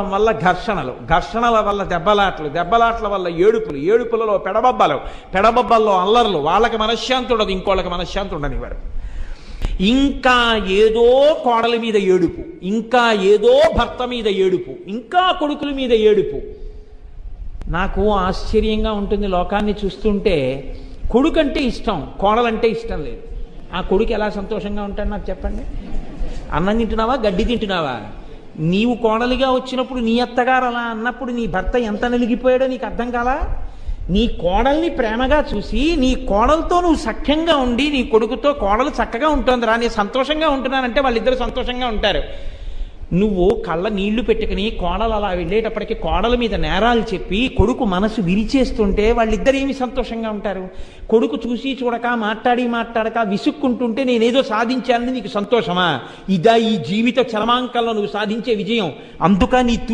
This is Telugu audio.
వల్ల ఘర్షణల వల్ల దెబ్బలాట్ల వల్ల ఏడుపులలో పెడబొబ్బల్లో అల్లర్లు, వాళ్ళకి మనశ్శాంతి ఉండదు, ఇంకోళ్ళకి మనశ్శాంతి ఉండనివ్వరు. ఇంకా ఏదో కోడలి మీద ఏడుపు, ఇంకా ఏదో భర్త మీద ఏడుపు, ఇంకా కొడుకుల మీద ఏడుపు. నాకు ఆశ్చర్యంగా ఉంటుంది లోకాన్ని చూస్తుంటే. కొడుకంటే ఇష్టం, కోడలంటే ఇష్టం లేదు. ఆ కొడుకు ఎలా సంతోషంగా ఉంటాడు నాకు చెప్పండి. అన్నం తింటున్నావా, గడ్డి తింటున్నావా? నీవు కోడలిగా వచ్చినప్పుడు నీ అత్తగారు అలా అన్నప్పుడు నీ భర్త ఎంత నలిగిపోయాడో నీకు అర్థం కాలా? నీ కోడల్ని ప్రేమగా చూసి నీ కోడలతో నువ్వు సఖ్యంగా ఉండి నీ కొడుకుతో కోడలు చక్కగా ఉంటుందిరా, నేను సంతోషంగా ఉంటున్నానంటే వాళ్ళిద్దరు సంతోషంగా ఉంటారు. నువ్వు కళ్ళ నీళ్లు పెట్టుకుని కోడలు అలా వెళ్ళేటప్పటికీ కోడల మీద నేరాలు చెప్పి కొడుకు మనసు విరిచేస్తుంటే వాళ్ళిద్దరు ఏమి సంతోషంగా ఉంటారు? కొడుకు చూసి చూడక మాట్లాడక విసుక్కుంటుంటే నేనేదో సాధించానని నీకు సంతోషమా? ఇదా ఈ జీవిత చలమాంకంలో నువ్వు సాధించే విజయం? అందుక నీ